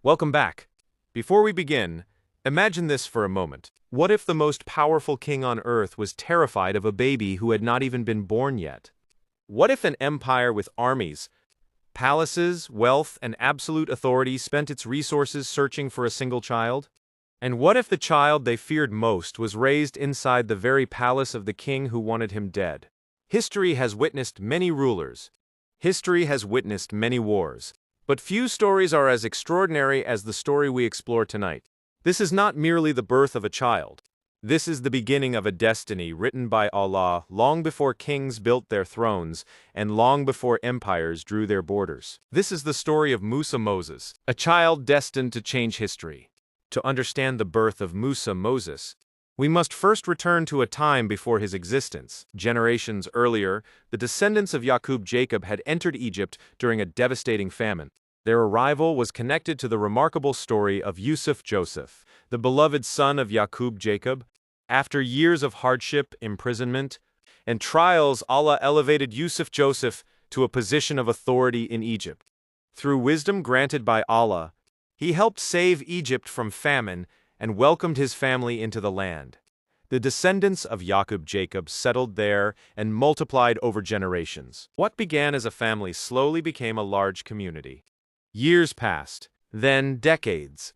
Welcome back. Before we begin, imagine this for a moment. What if the most powerful king on earth was terrified of a baby who had not even been born yet? What if an empire with armies, palaces, wealth, and absolute authority spent its resources searching for a single child? And what if the child they feared most was raised inside the very palace of the king who wanted him dead? History has witnessed many rulers. History has witnessed many wars. But few stories are as extraordinary as the story we explore tonight. This is not merely the birth of a child. This is the beginning of a destiny written by Allah long before kings built their thrones and long before empires drew their borders. This is the story of Musa Moses, a child destined to change history. To understand the birth of Musa Moses, we must first return to a time before his existence. Generations earlier, the descendants of Jacob had entered Egypt during a devastating famine. Their arrival was connected to the remarkable story of Joseph, the beloved son of Jacob. After years of hardship, imprisonment, and trials, Allah elevated Joseph to a position of authority in Egypt. Through wisdom granted by Allah, he helped save Egypt from famine and welcomed his family into the land. The descendants of Jacob settled there and multiplied over generations. What began as a family slowly became a large community. Years passed, then decades,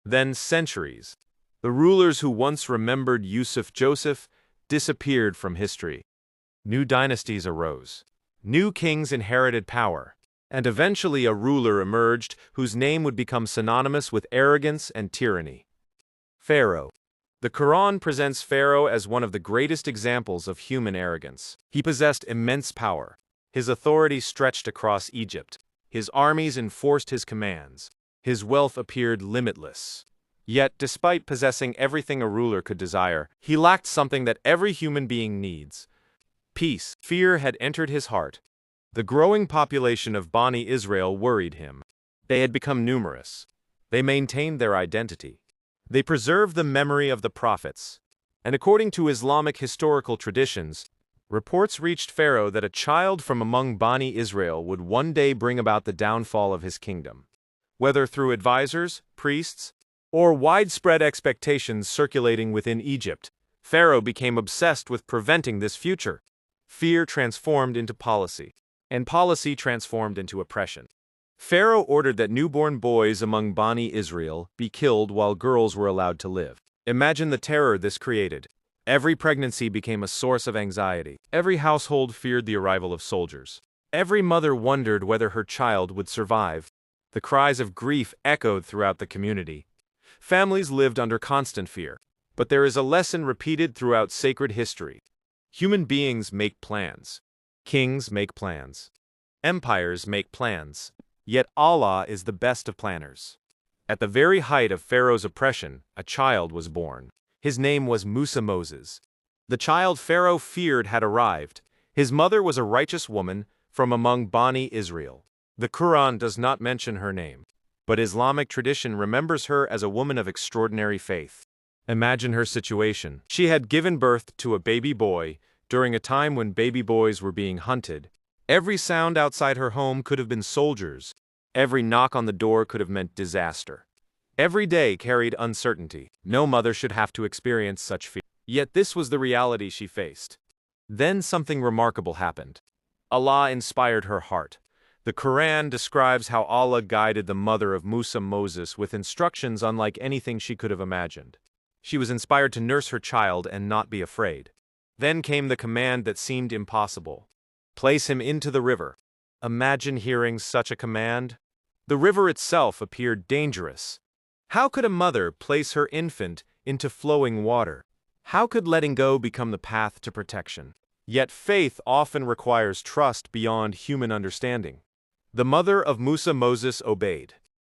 then centuries. The rulers who once remembered Joseph disappeared from history. New dynasties arose. New kings inherited power. And eventually a ruler emerged whose name would become synonymous with arrogance and tyranny. Pharaoh. The Quran presents Pharaoh as one of the greatest examples of human arrogance. He possessed immense power. His authority stretched across Egypt. His armies enforced his commands. His wealth appeared limitless. Yet, despite possessing everything a ruler could desire, he lacked something that every human being needs: peace. Fear had entered his heart. The growing population of Bani Israel worried him. They had become numerous. They maintained their identity. They preserved the memory of the prophets. And according to Islamic historical traditions, reports reached Pharaoh that a child from among Bani Israel would one day bring about the downfall of his kingdom. Whether through advisors, priests, or widespread expectations circulating within Egypt, Pharaoh became obsessed with preventing this future. Fear transformed into policy, and policy transformed into oppression. Pharaoh ordered that newborn boys among Bani Israel be killed while girls were allowed to live. Imagine the terror this created. Every pregnancy became a source of anxiety. Every household feared the arrival of soldiers. Every mother wondered whether her child would survive. The cries of grief echoed throughout the community. Families lived under constant fear. But there is a lesson repeated throughout sacred history. Human beings make plans. Kings make plans. Empires make plans. Yet Allah is the best of planners. At the very height of Pharaoh's oppression, a child was born. His name was Musa Moses. The child Pharaoh feared had arrived. His mother was a righteous woman from among Bani Israel. The Quran does not mention her name, but Islamic tradition remembers her as a woman of extraordinary faith. Imagine her situation. She had given birth to a baby boy during a time when baby boys were being hunted. Every sound outside her home could have been soldiers. Every knock on the door could have meant disaster. Every day carried uncertainty. No mother should have to experience such fear. Yet this was the reality she faced. Then something remarkable happened. Allah inspired her heart. The Quran describes how Allah guided the mother of Musa Moses with instructions unlike anything she could have imagined. She was inspired to nurse her child and not be afraid. Then came the command that seemed impossible. Place him into the river. Imagine hearing such a command. The river itself appeared dangerous. How could a mother place her infant into flowing water? How could letting go become the path to protection? Yet faith often requires trust beyond human understanding. The mother of Musa Moses obeyed.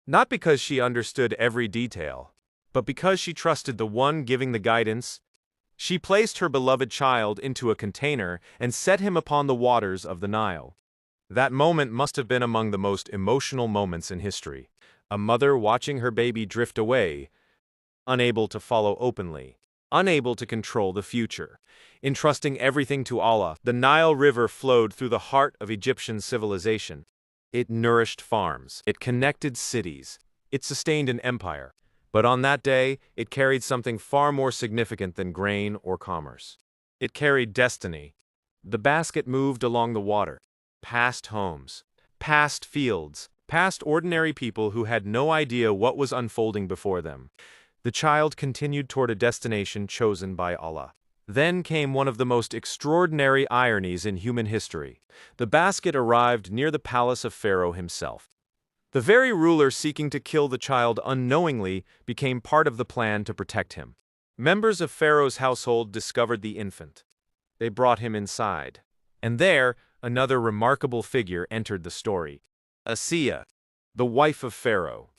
Not because she understood every detail, but because she trusted the one giving the guidance. She placed her beloved child into a container and set him upon the waters of the Nile. That moment must have been among the most emotional moments in history. A mother watching her baby drift away, unable to follow openly, unable to control the future. Entrusting everything to Allah, the Nile River flowed through the heart of Egyptian civilization. It nourished farms. It connected cities. It sustained an empire. But on that day, it carried something far more significant than grain or commerce. It carried destiny. The basket moved along the water, past homes, past fields, past ordinary people who had no idea what was unfolding before them. The child continued toward a destination chosen by Allah. Then came one of the most extraordinary ironies in human history. The basket arrived near the palace of Pharaoh himself. The very ruler seeking to kill the child unknowingly became part of the plan to protect him. Members of Pharaoh's household discovered the infant. They brought him inside. And there, another remarkable figure entered the story. Asiya, the wife of Pharaoh.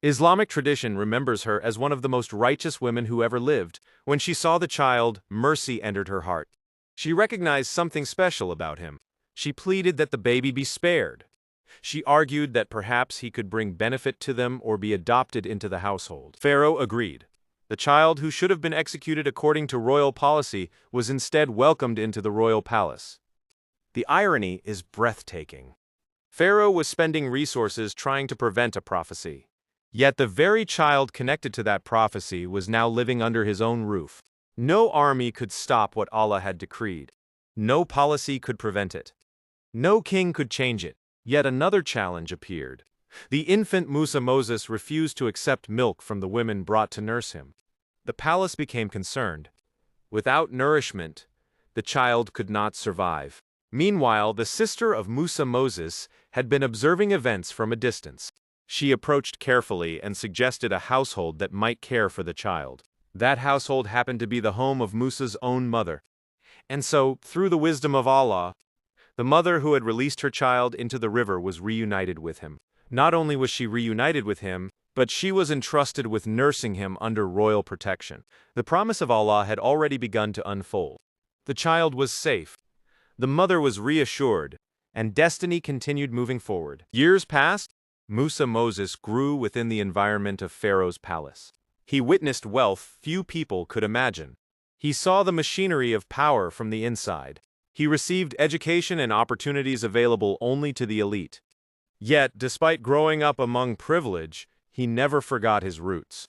Islamic tradition remembers her as one of the most righteous women who ever lived. When she saw the child, mercy entered her heart. She recognized something special about him. She pleaded that the baby be spared. She argued that perhaps he could bring benefit to them or be adopted into the household. Pharaoh agreed. The child, who should have been executed according to royal policy, was instead welcomed into the royal palace. The irony is breathtaking. Pharaoh was spending resources trying to prevent a prophecy. Yet the very child connected to that prophecy was now living under his own roof. No army could stop what Allah had decreed. No policy could prevent it. No king could change it. Yet another challenge appeared. The infant Moses refused to accept milk from the women brought to nurse him. The palace became concerned. Without nourishment, the child could not survive. Meanwhile, the sister of Moses had been observing events from a distance. She approached carefully and suggested a household that might care for the child. That household happened to be the home of Musa's own mother. And so, through the wisdom of Allah, the mother who had released her child into the river was reunited with him. Not only was she reunited with him, but she was entrusted with nursing him under royal protection. The promise of Allah had already begun to unfold. The child was safe. The mother was reassured, and destiny continued moving forward. Years passed. Moses grew within the environment of Pharaoh's palace. He witnessed wealth few people could imagine. He saw the machinery of power from the inside. He received education and opportunities available only to the elite. Yet, despite growing up among privilege, he never forgot his roots.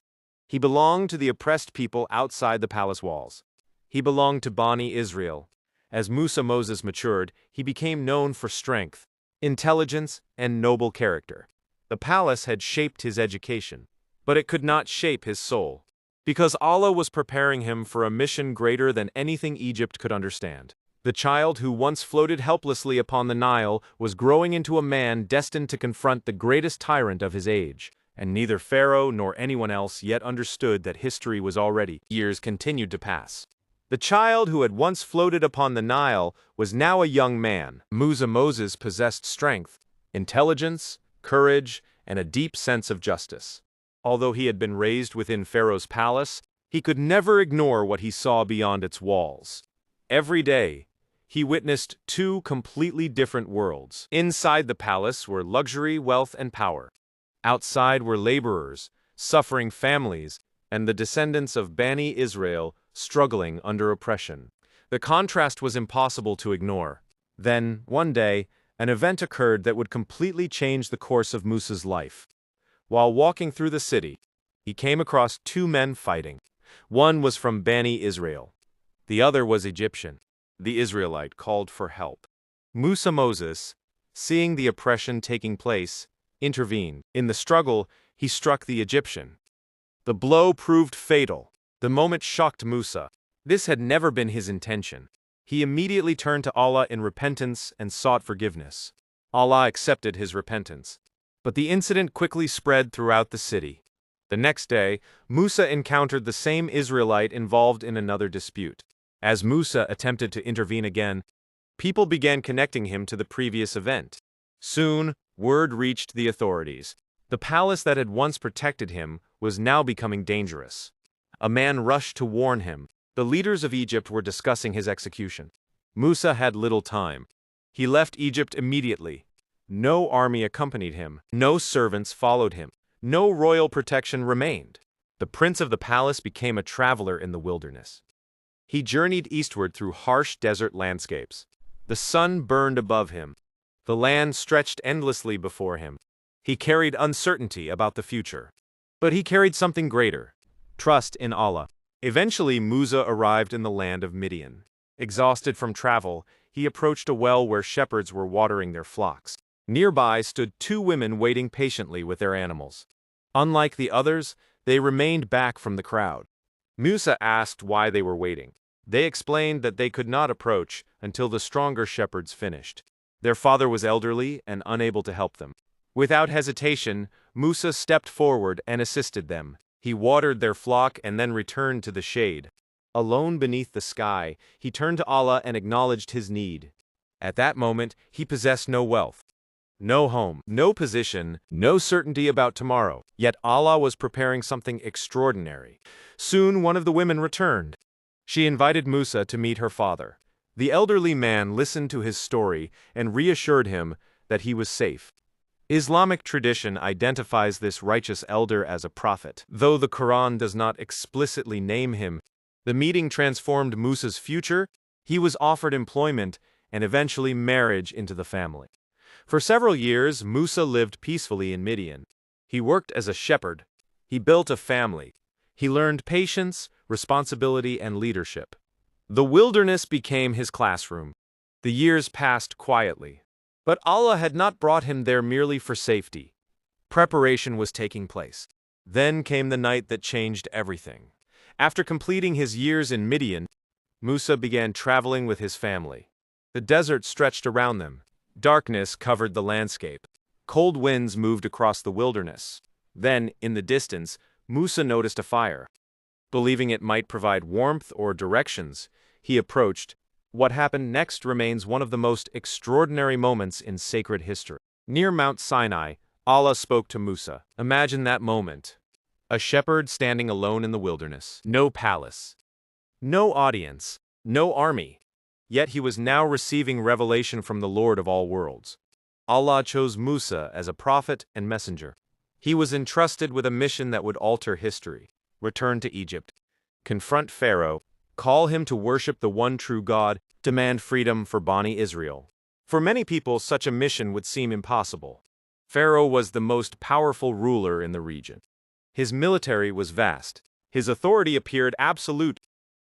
He belonged to the oppressed people outside the palace walls. He belonged to Bani Israel. As Moses matured, he became known for strength, intelligence, and noble character. The palace had shaped his education, but it could not shape his soul, because Allah was preparing him for a mission greater than anything Egypt could understand. The child who once floated helplessly upon the Nile was growing into a man destined to confront the greatest tyrant of his age, and neither Pharaoh nor anyone else yet understood that history was already. Years continued to pass. The child who had once floated upon the Nile was now a young man. Moses possessed strength, intelligence, courage, and a deep sense of justice. Although he had been raised within Pharaoh's palace, he could never ignore what he saw beyond its walls. Every day, he witnessed two completely different worlds. Inside the palace were luxury, wealth, and power. Outside were laborers, suffering families, and the descendants of Bani Israel struggling under oppression. The contrast was impossible to ignore. Then, one day, an event occurred that would completely change the course of Musa's life. While walking through the city, he came across two men fighting. One was from Bani Israel. The other was Egyptian. The Israelite called for help. Moses, seeing the oppression taking place, intervened. In the struggle, he struck the Egyptian. The blow proved fatal. The moment shocked Musa. This had never been his intention. He immediately turned to Allah in repentance and sought forgiveness. Allah accepted his repentance. But the incident quickly spread throughout the city. The next day, Musa encountered the same Israelite involved in another dispute. As Musa attempted to intervene again, people began connecting him to the previous event. Soon, word reached the authorities. The palace that had once protected him was now becoming dangerous. A man rushed to warn him. The leaders of Egypt were discussing his execution. Musa had little time. He left Egypt immediately. No army accompanied him. No servants followed him. No royal protection remained. The prince of the palace became a traveler in the wilderness. He journeyed eastward through harsh desert landscapes. The sun burned above him. The land stretched endlessly before him. He carried uncertainty about the future. But he carried something greater: trust in Allah. Eventually, Musa arrived in the land of Midian. Exhausted from travel, he approached a well where shepherds were watering their flocks. Nearby stood two women waiting patiently with their animals. Unlike the others, they remained back from the crowd. Musa asked why they were waiting. They explained that they could not approach until the stronger shepherds finished. Their father was elderly and unable to help them. Without hesitation, Musa stepped forward and assisted them. He watered their flock and then returned to the shade. Alone beneath the sky, he turned to Allah and acknowledged his need. At that moment, he possessed no wealth, no home, no position, no certainty about tomorrow. Yet Allah was preparing something extraordinary. Soon one of the women returned. She invited Musa to meet her father. The elderly man listened to his story and reassured him that he was safe. Islamic tradition identifies this righteous elder as a prophet. Though the Quran does not explicitly name him, the meeting transformed Musa's future. He was offered employment and eventually marriage into the family. For several years, Musa lived peacefully in Midian. He worked as a shepherd. He built a family. He learned patience, responsibility, and leadership. The wilderness became his classroom. The years passed quietly. But Allah had not brought him there merely for safety. Preparation was taking place. Then came the night that changed everything. After completing his years in Midian, Musa began traveling with his family. The desert stretched around them. Darkness covered the landscape. Cold winds moved across the wilderness. Then, in the distance, Musa noticed a fire. Believing it might provide warmth or directions, he approached. What happened next remains one of the most extraordinary moments in sacred history. Near Mount Sinai, Allah spoke to Musa. Imagine that moment. A shepherd standing alone in the wilderness. No palace. No audience. No army. Yet he was now receiving revelation from the Lord of all worlds. Allah chose Musa as a prophet and messenger. He was entrusted with a mission that would alter history. Return to Egypt. Confront Pharaoh. Call him to worship the one true God. Demand freedom for Bani Israel. For many people, such a mission would seem impossible. Pharaoh was the most powerful ruler in the region. His military was vast. His authority appeared absolute.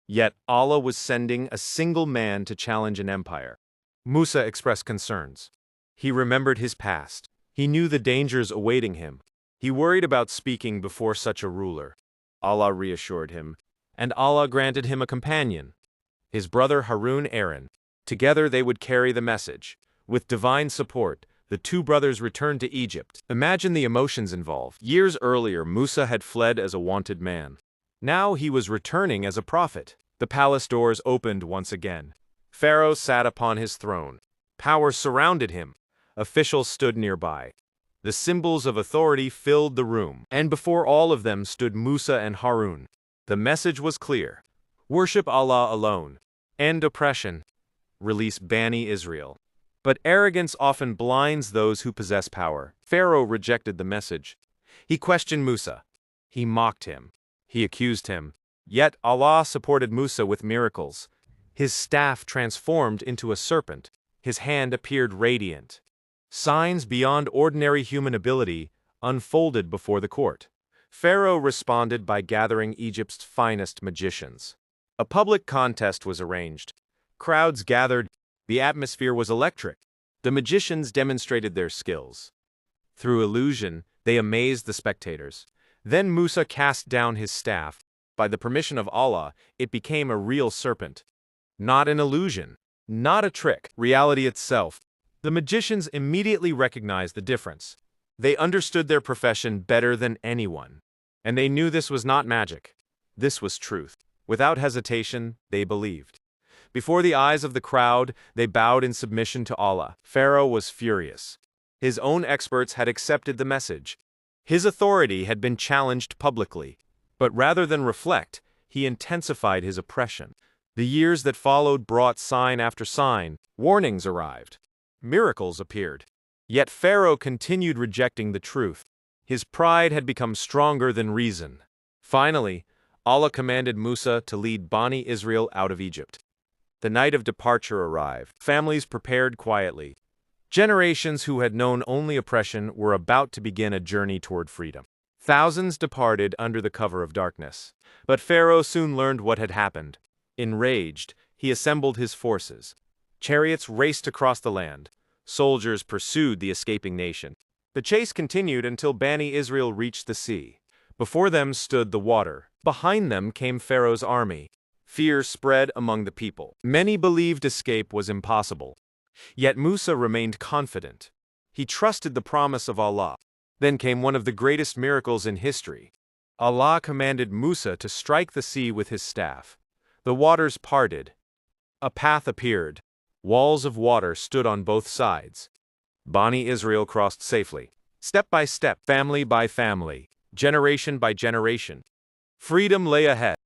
Yet Allah was sending a single man to challenge an empire. Musa expressed concerns. He remembered his past. He knew the dangers awaiting him. He worried about speaking before such a ruler. Allah reassured him, and Allah granted him a companion, his brother Aaron. Together they would carry the message. With divine support, the two brothers returned to Egypt. Imagine the emotions involved. Years earlier, Musa had fled as a wanted man. Now he was returning as a prophet. The palace doors opened once again. Pharaoh sat upon his throne. Power surrounded him. Officials stood nearby. The symbols of authority filled the room, and before all of them stood Musa and Harun. The message was clear. Worship Allah alone. End oppression. Release Bani Israel. But arrogance often blinds those who possess power. Pharaoh rejected the message. He questioned Musa. He mocked him. He accused him. Yet Allah supported Musa with miracles. His staff transformed into a serpent. His hand appeared radiant. Signs beyond ordinary human ability unfolded before the court. Pharaoh responded by gathering Egypt's finest magicians. A public contest was arranged. Crowds gathered. The atmosphere was electric. The magicians demonstrated their skills. Through illusion, they amazed the spectators. Then Musa cast down his staff. By the permission of Allah, it became a real serpent. Not an illusion. Not a trick. Reality itself. The magicians immediately recognized the difference. They understood their profession better than anyone. And they knew this was not magic. This was truth. Without hesitation, they believed. Before the eyes of the crowd, they bowed in submission to Allah. Pharaoh was furious. His own experts had accepted the message. His authority had been challenged publicly. But rather than reflect, he intensified his oppression. The years that followed brought sign after sign. Warnings arrived. Miracles appeared. Yet Pharaoh continued rejecting the truth. His pride had become stronger than reason. Finally, Allah commanded Musa to lead Bani Israel out of Egypt. The night of departure arrived. Families prepared quietly. Generations who had known only oppression were about to begin a journey toward freedom. Thousands departed under the cover of darkness. But Pharaoh soon learned what had happened. Enraged, he assembled his forces. Chariots raced across the land. Soldiers pursued the escaping nation. The chase continued until Bani Israel reached the sea. Before them stood the water. Behind them came Pharaoh's army. Fear spread among the people. Many believed escape was impossible. Yet Musa remained confident. He trusted the promise of Allah. Then came one of the greatest miracles in history. Allah commanded Musa to strike the sea with his staff. The waters parted. A path appeared. Walls of water stood on both sides. Bani Israel crossed safely. Step by step, family by family, generation by generation. Freedom lay ahead.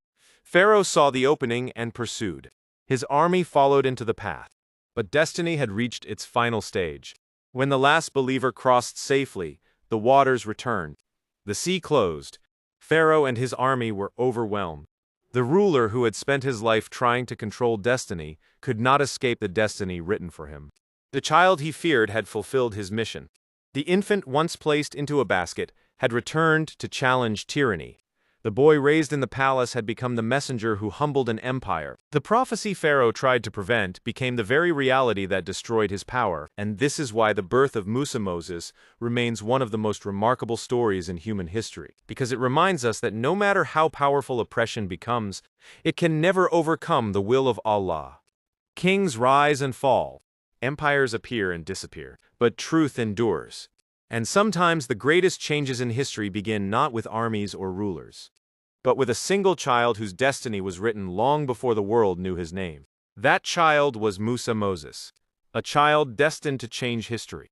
Pharaoh saw the opening and pursued. His army followed into the path. But destiny had reached its final stage. When the last believer crossed safely, the waters returned. The sea closed. Pharaoh and his army were overwhelmed. The ruler who had spent his life trying to control destiny could not escape the destiny written for him. The child he feared had fulfilled his mission. The infant once placed into a basket had returned to challenge tyranny. The boy raised in the palace had become the messenger who humbled an empire. The prophecy Pharaoh tried to prevent became the very reality that destroyed his power, and this is why the birth of Musa Moses remains one of the most remarkable stories in human history, because it reminds us that no matter how powerful oppression becomes, it can never overcome the will of Allah. Kings rise and fall, empires appear and disappear, but truth endures. And sometimes the greatest changes in history begin not with armies or rulers, but with a single child whose destiny was written long before the world knew his name. That child was Musa Moses, a child destined to change history.